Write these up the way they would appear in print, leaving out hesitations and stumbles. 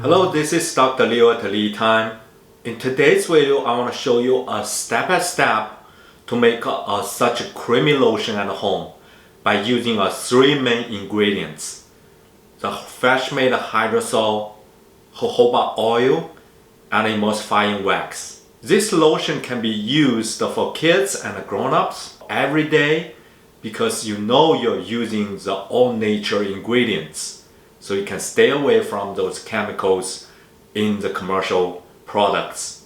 Hello, this is Dr. Leo at LeTime. In today's video, I want to show you a step-by-step to make such a creamy lotion at home by using three main ingredients: the fresh-made hydrosol, jojoba oil, and emulsifying wax. This lotion can be used for kids and grown-ups every day because you know you're using the all-nature ingredients, so you can stay away from those chemicals in the commercial products.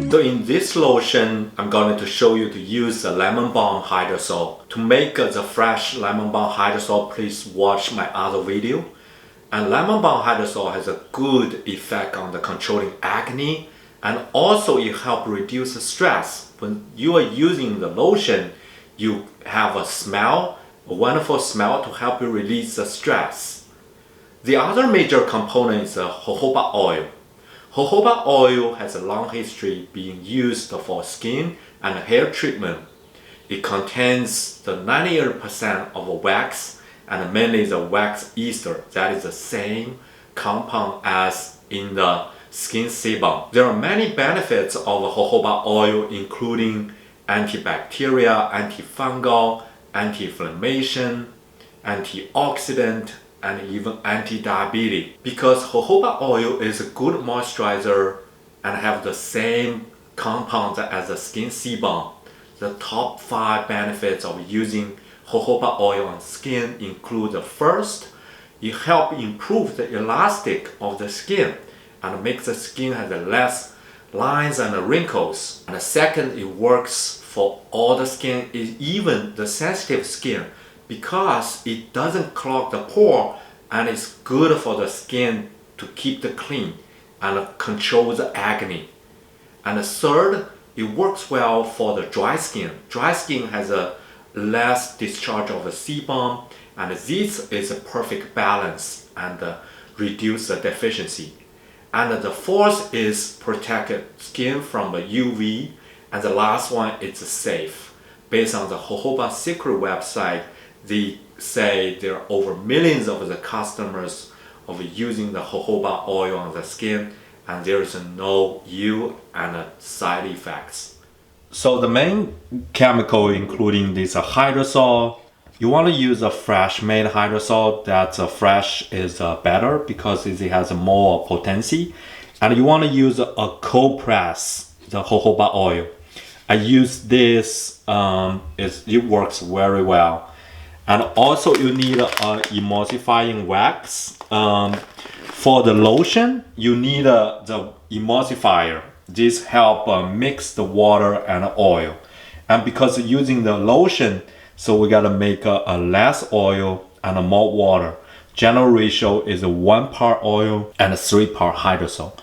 So in this lotion, I'm going to show you to use the Lemon Balm Hydrosol. To make the fresh Lemon Balm Hydrosol, please watch my other video. And Lemon Balm Hydrosol has a good effect on the controlling acne, and also it helps reduce the stress. When you are using the lotion, you have a wonderful smell to help you release the stress. The other major component is the jojoba oil. Jojoba oil has a long history being used for skin and hair treatment. It contains the 98% of wax and mainly the wax ester. That is the same compound as in the skin sebum. There are many benefits of jojoba oil, including antibacterial, antifungal, anti-inflammation, antioxidant, and even anti-diabetic. Because jojoba oil is a good moisturizer and have the same compounds as the skin sebum. The top 5 benefits of using jojoba oil on skin include: the first, it helps improve the elastic of the skin and makes the skin have less lines and wrinkles. And the second, it works for all the skin, even the sensitive skin, because it doesn't clog the pore and it's good for the skin to keep it clean and control the acne. And the third, it works well for the dry skin. Dry skin has a less discharge of the sebum, and this is a perfect balance and reduce the deficiency. And the fourth is protected skin from the UV, and the last one is safe. Based on the Jojoba Secret website, they say there are over millions of the customers of using the jojoba oil on the skin, and there is no ill and side effects. So the main chemical including this hydrosol, you want to use a fresh made hydrosol. That fresh is better because it has more potency. And you want to use a cold press, the jojoba oil. I use this, it works very well. And also you need emulsifying wax. For the lotion, you need the emulsifier. This help mix the water and oil. And because using the lotion, so we gotta make less oil and more water. General ratio is 1 part oil and 3 part hydrosol.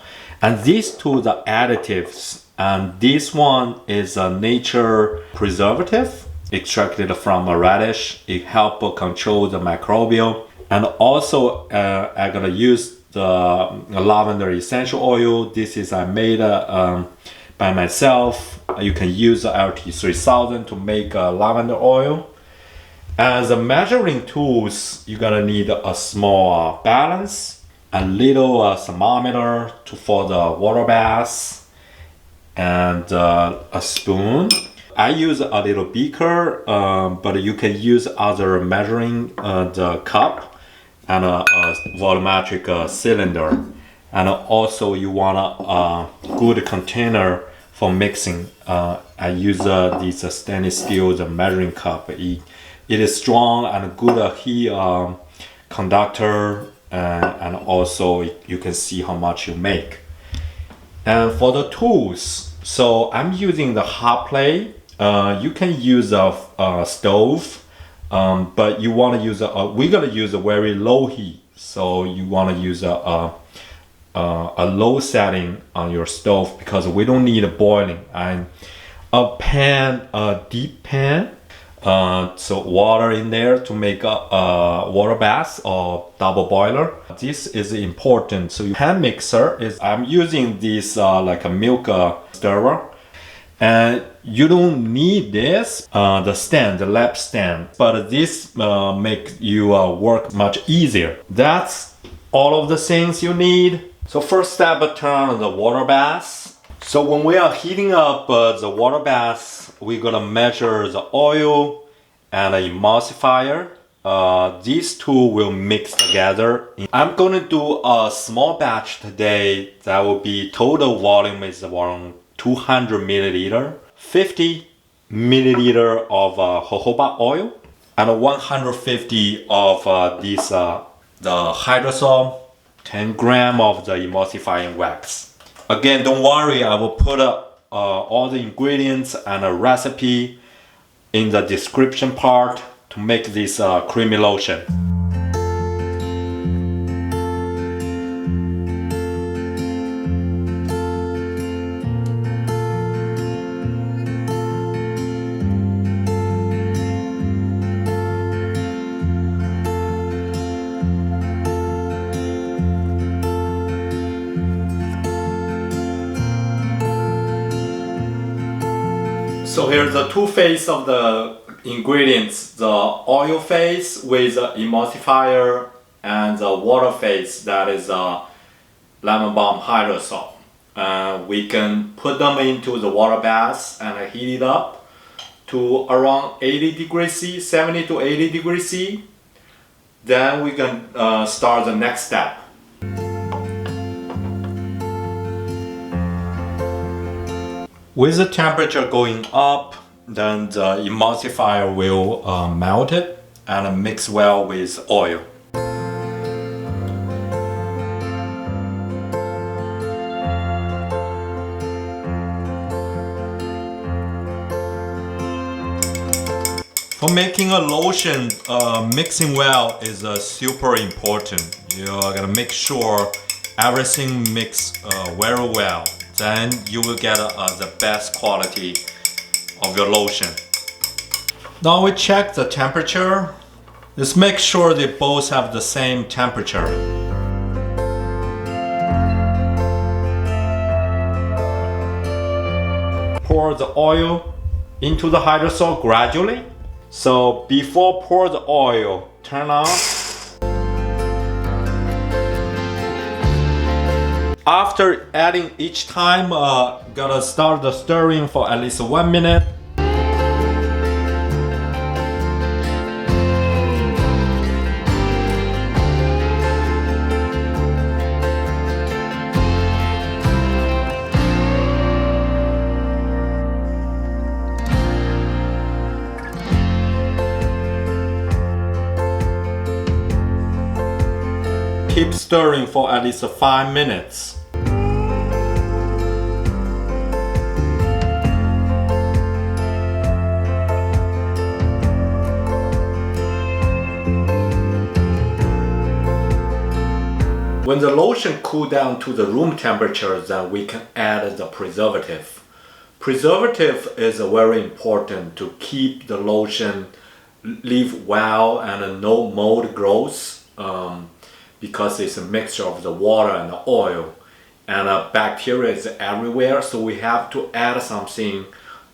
And these two, the additives, and this one is a nature preservative extracted from a radish. It helps control the microbial. And also I'm gonna use the lavender essential oil. This is I made by myself. You can use the LT3000 to make lavender oil. As a measuring tools, you're gonna need a small balance, a little thermometer for the water bath, and a spoon. I use a little beaker, but you can use other measuring the cup and a volumetric cylinder. And also you want a good container for mixing. I use this stainless steel measuring cup. It is strong and good heat conductor, and also you can see how much you make. And for the tools, so I'm using the hot plate. You can use a stove, but you want to use we're gonna use a very low heat. So you want to use a low setting on your stove because we don't need a boiling. And a pan, a deep pan, so water in there to make a water bath or double boiler. This is important. So your hand mixer is, I'm using this like a milk stirrer. And you don't need this, the stand, the lap stand, but this makes you work much easier. That's all of the things you need. So first step, turn on the water bath. So when we are heating up the water bath, we're gonna measure the oil and the emulsifier. These two will mix together. I'm gonna do a small batch today. That will be total volume is around 200 milliliter, 50 milliliter of jojoba oil, and 150 of the hydrosol, 10 gram of the emulsifying wax. Again, don't worry, I will put all the ingredients and a recipe in the description part to make this creamy lotion. So here's the two phase of the ingredients, the oil phase with the emulsifier and the water phase, that is Lemon Balm Hydrosol. We can put them into the water bath and heat it up to around 80 degrees C, 70 to 80 degrees C. Then we can start the next step. With the temperature going up, then the emulsifier will melt it and mix well with oil. For making a lotion, mixing well is super important. You are gonna make sure everything mix very well. Then you will get the best quality of your lotion. Now we check the temperature. Just make sure they both have the same temperature. Pour the oil into the hydrosol gradually. So before pour the oil, turn on. After adding each time, gotta start the stirring for at least 1 minute. Keep stirring for at least 5 minutes. When the lotion cools down to the room temperature, then we can add the preservative. Preservative is very important to keep the lotion live well and no mold growth, because it's a mixture of the water and the oil, and bacteria is everywhere, so we have to add something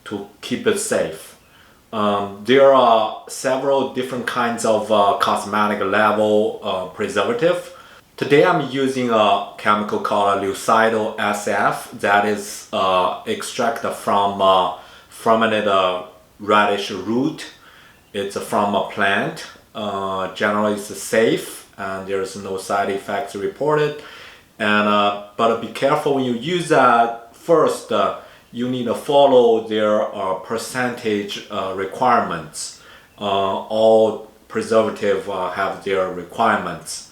to keep it safe. There are several different kinds of cosmetic level preservative. Today I'm using a chemical called Lucidal SF that is extracted from fermented radish root. It's from a plant. Generally it's safe and there's no side effects reported. And but be careful when you use that. First, you need to follow their percentage requirements. All preservative have their requirements.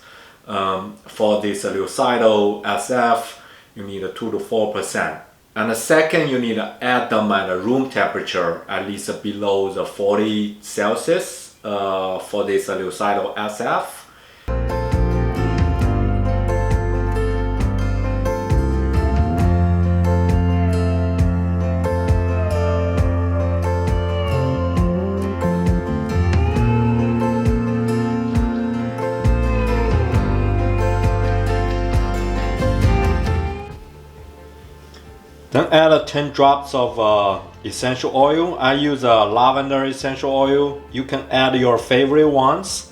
For this Lucidal SF, you need a 2 to 4%. And the second, you need to add them at a room temperature, at least below the 40 Celsius for this Lucidal SF. Then add 10 drops of essential oil. I use lavender essential oil. You can add your favorite ones.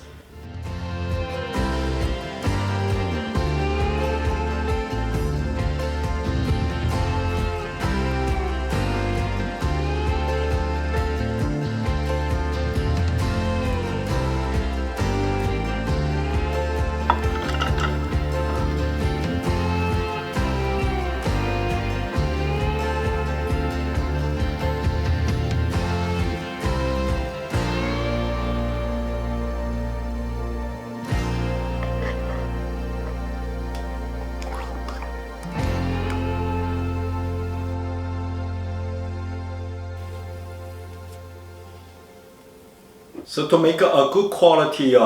So to make a good quality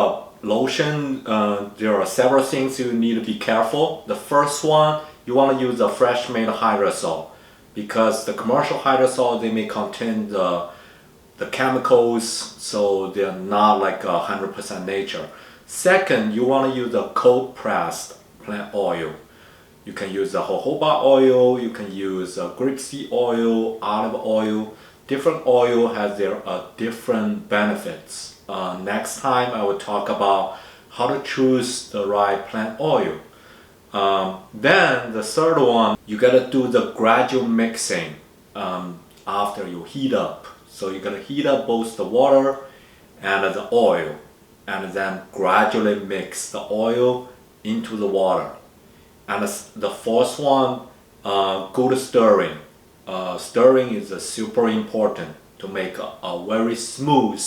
lotion, there are several things you need to be careful. The first one, you want to use a fresh made hydrosol, because the commercial hydrosol, they may contain the chemicals, so they're not like 100% nature. Second, you want to use a cold pressed plant oil. You can use the jojoba oil, you can use grapeseed oil, olive oil. Different oil has their different benefits. Next time I will talk about how to choose the right plant oil. Then the third one, you gotta do the gradual mixing after you heat up. So you gotta heat up both the water and the oil, and then gradually mix the oil into the water. And the fourth one, good stirring. Stirring is super important to make a very smooth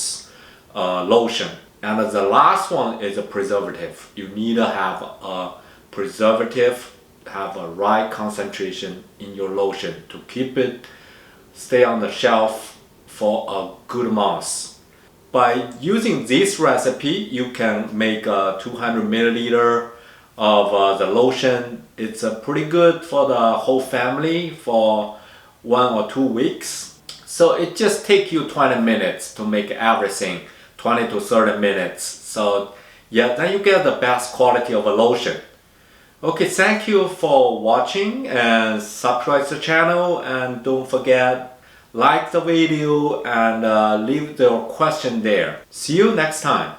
lotion. And the last one is a preservative. You need to have a preservative, have a right concentration in your lotion to keep it stay on the shelf for a good month. By using this recipe, you can make a 200 milliliter of the lotion. It's pretty good for the whole family for 1 or 2 weeks. So it just takes you 20 minutes to make everything, 20 to 30 minutes. So yeah, then you get the best quality of a lotion. Okay, thank you for watching, and subscribe to the channel, and don't forget, like the video and leave your question there. See you next time.